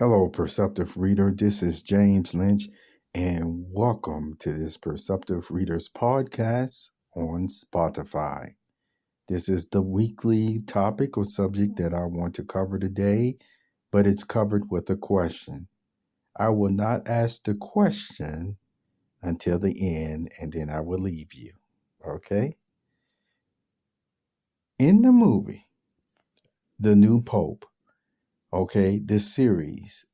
Hello, Perceptive Reader. This is James Lynch, and welcome to this Perceptive Readers podcast on Spotify. This is the weekly topic or subject that I want to cover today, but it's covered with a question. I will not ask the question until the end, and then I will leave you. Okay? In the movie, The New Pope, this series,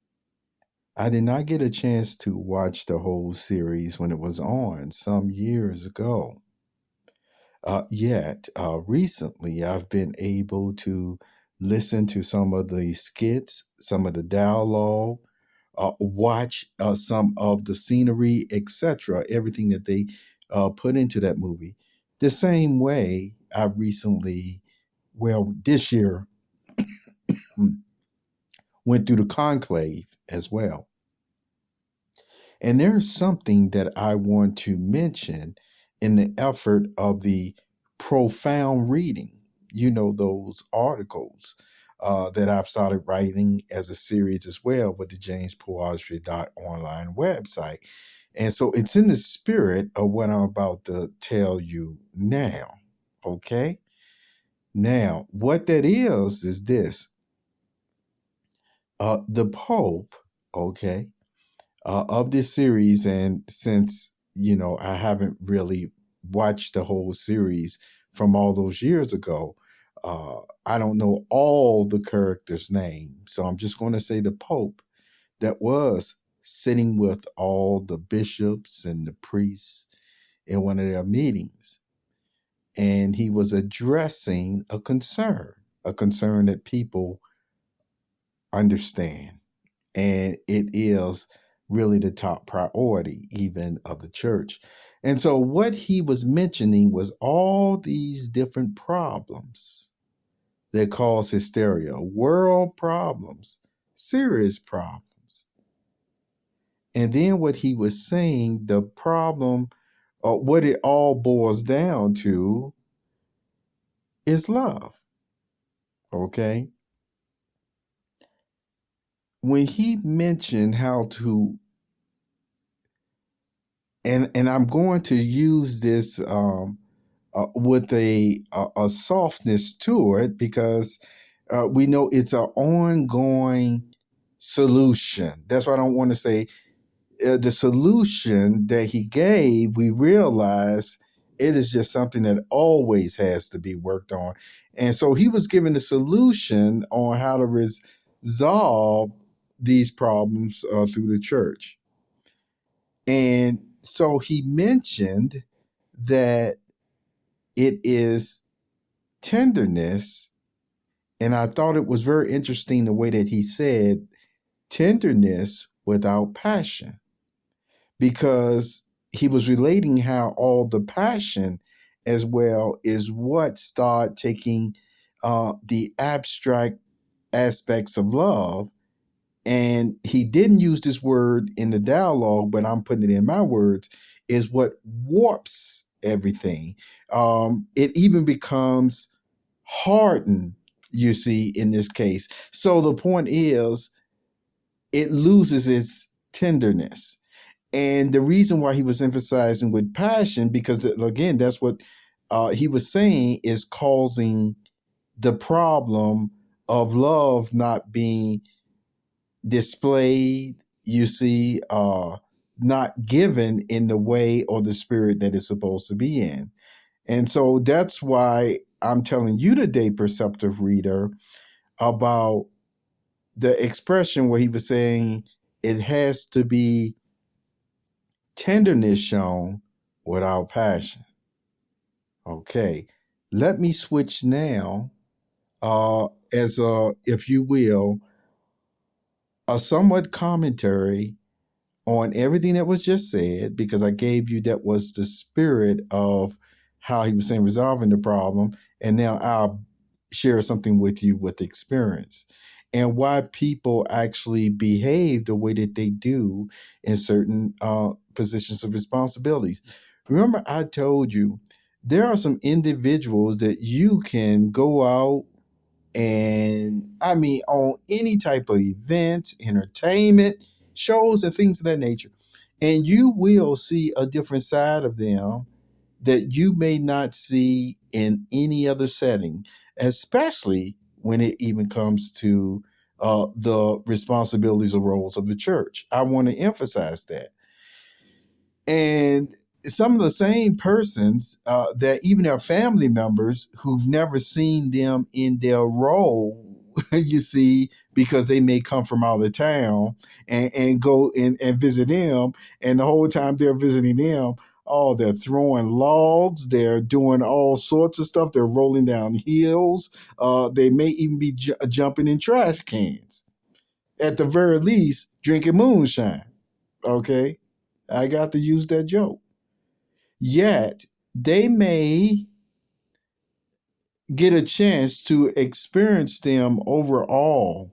I did not get a chance to watch the whole series when it was on some years ago. Yet, recently, I've been able to listen to some of the skits, some of the dialogue, watch some of the scenery, etc., everything that they put into that movie. The same way I recently, this year, went through the conclave as well. And there's something that I want to mention in the effort of the profound reading, those articles that I've started writing as a series as well with the jamespoetry.online website. And so it's in the spirit of what I'm about to tell you now. Okay? Now, what that is this. The Pope, okay, of this series, and since I haven't really watched the whole series from all those years ago, I don't know all the characters' names, so I'm just going to say the Pope that was sitting with all the bishops and the priests in one of their meetings, and he was addressing a concern that people understand, and it is really the top priority even of the church. And so what he was mentioning was all these different problems that cause hysteria, world problems, serious problems. And then what he was saying, the problem, what it all boils down to is love. Okay? When he mentioned how to, and I'm going to use this with a softness to it, because we know it's an ongoing solution. That's why I don't want to say the solution that he gave. We realize it is just something that always has to be worked on. And so he was given the solution on how to resolve these problems through the church. And so he mentioned that it is tenderness. And I thought it was very interesting the way that he said tenderness without passion, because he was relating how all the passion as well is what start taking the abstract aspects of love. And he didn't use this word in the dialogue, but I'm putting it in my words, is what warps everything. It even becomes hardened, you see, in this case. So the point is, it loses its tenderness. And the reason why he was emphasizing with passion, because again, that's what he was saying is causing the problem of love not being displayed, you see, not given in the way or the spirit that it's supposed to be in. And so that's why I'm telling you today, Perceptive Reader, about the expression where he was saying it has to be tenderness shown without passion. Okay, let me switch now as a, if you will, a somewhat commentary on everything that was just said, because I gave you that was the spirit of how he was saying resolving the problem. And now I'll share something with you with experience and why people actually behave the way that they do in certain positions of responsibilities. Remember, I told you there are some individuals that you can go out and I mean on any type of events, entertainment, shows, and things of that nature. And you will see a different side of them that you may not see in any other setting, especially when it even comes to the responsibilities or roles of the church. I want to emphasize that. And some of the same persons that even are family members who've never seen them in their role, you see, because they may come from out of town and go and visit them. And the whole time they're visiting them, oh, they're throwing logs, they're doing all sorts of stuff, they're rolling down hills, they may even be jumping in trash cans. At the very least, drinking moonshine. Okay, I got to use that joke. Yet they may get a chance to experience them overall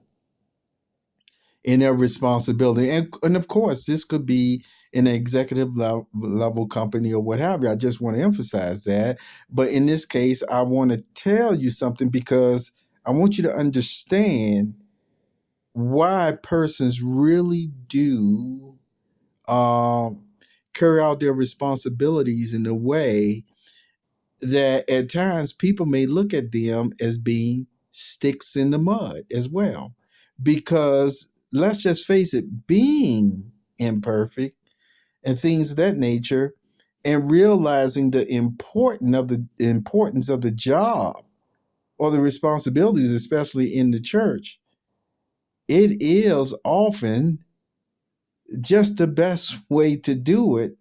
in their responsibility. And of course, this could be in an executive level company or what have you. I just want to emphasize that. But in this case, I want to tell you something because I want you to understand why persons really do um, carry out their responsibilities in a way that at times people may look at them as being sticks in the mud as well. Because let's just face it, being imperfect and things of that nature, and realizing the importance of the job or the responsibilities, especially in the church, it is often just the best way to do it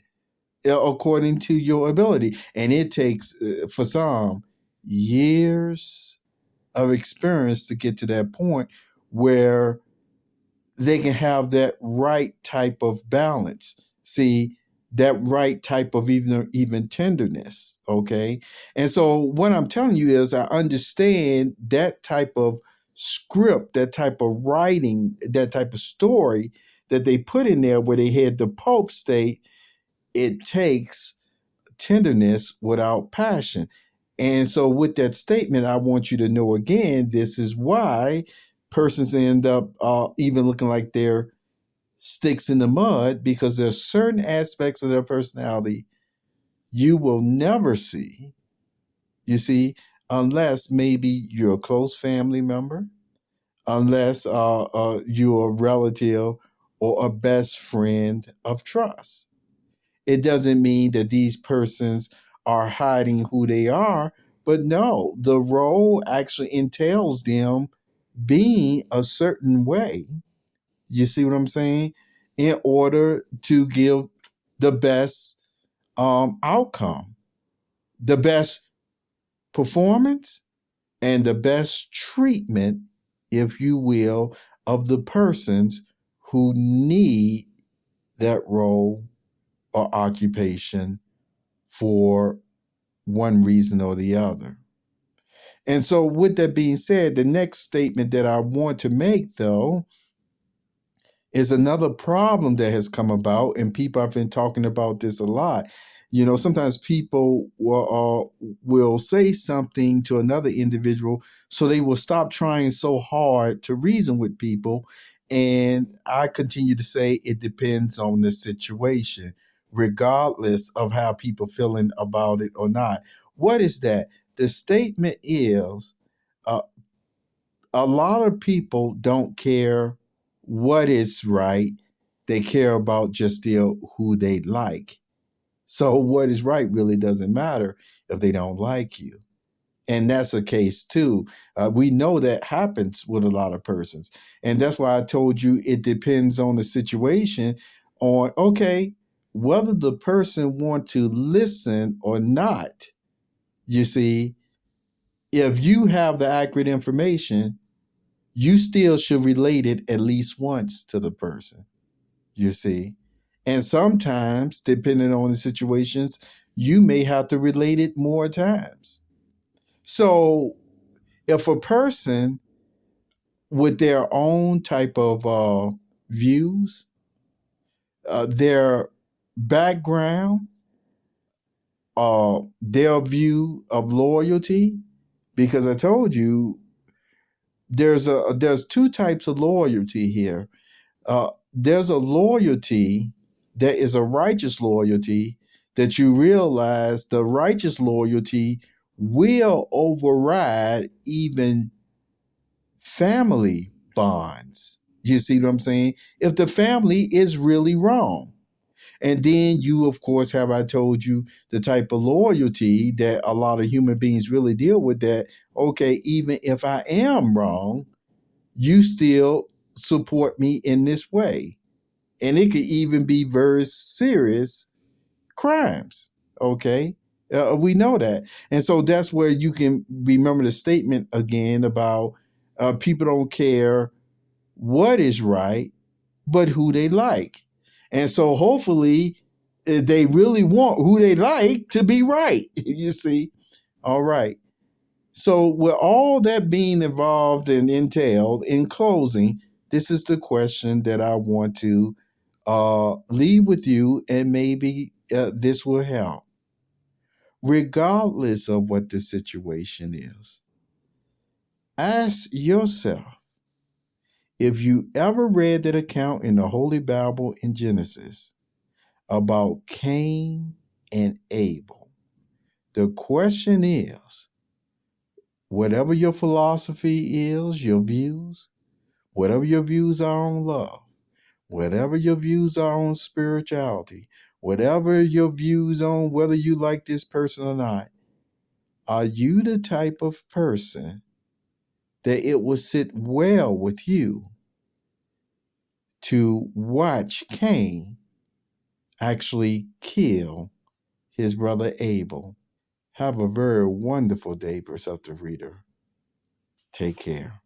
according to your ability. And it takes, for some, years of experience to get to that point where they can have that right type of balance. See, that right type of even tenderness. Okay. And so what I'm telling you is I understand that type of script, that type of writing, that type of story that they put in there where they had the Pope state, it takes tenderness without passion. And so, with that statement, I want you to know again, this is why persons end up even looking like they're sticks in the mud because there's certain aspects of their personality you will never see, you see, unless maybe you're a close family member, unless you're a relative or a best friend of trust. It doesn't mean that these persons are hiding who they are, but no, the role actually entails them being a certain way. You see what I'm saying? In order to give the best outcome, the best performance, and the best treatment, if you will, of the persons who need that role or occupation for one reason or the other. And so, with that being said, the next statement that I want to make, though, is another problem that has come about, and people have been talking about this a lot. You know, sometimes people will say something to another individual, so they will stop trying so hard to reason with people. And I continue to say it depends on the situation, regardless of how people feeling about it or not. What is that? The statement is uh, a lot of people don't care what is right. They care about just still who they like. So what is right really doesn't matter if they don't like you. And that's a case too. We know that happens with a lot of persons. And that's why I told you it depends on the situation on, okay, whether the person want to listen or not. You see, if you have the accurate information, you still should relate it at least once to the person, you see. And sometimes, depending on the situations, you may have to relate it more times. So, if a person with their own type of views, their background, their view of loyalty, because I told you there's two types of loyalty here. There's a loyalty that is a righteous loyalty that you realize the righteous loyalty will override even family bonds. You see what I'm saying? If the family is really wrong. And then you, of course, have I told you the type of loyalty that a lot of human beings really deal with that, okay, even if I am wrong, you still support me in this way. And it could even be very serious crimes. Okay. We know that. And so that's where you can remember the statement again about people don't care what is right, but who they like. And so hopefully they really want who they like to be right. You see? All right. So, with all that being involved and entailed, in closing, this is the question that I want to leave with you, and maybe this will help. Regardless of what the situation is, ask yourself if you ever read that account in the Holy Bible in Genesis about Cain and Abel. The question is, whatever your philosophy is, your views, whatever your views are on love, whatever your views are on spirituality, whatever your views on whether you like this person or not, are you the type of person that it will sit well with you to watch Cain actually kill his brother Abel? Have a very wonderful day, perceptive reader. Take care.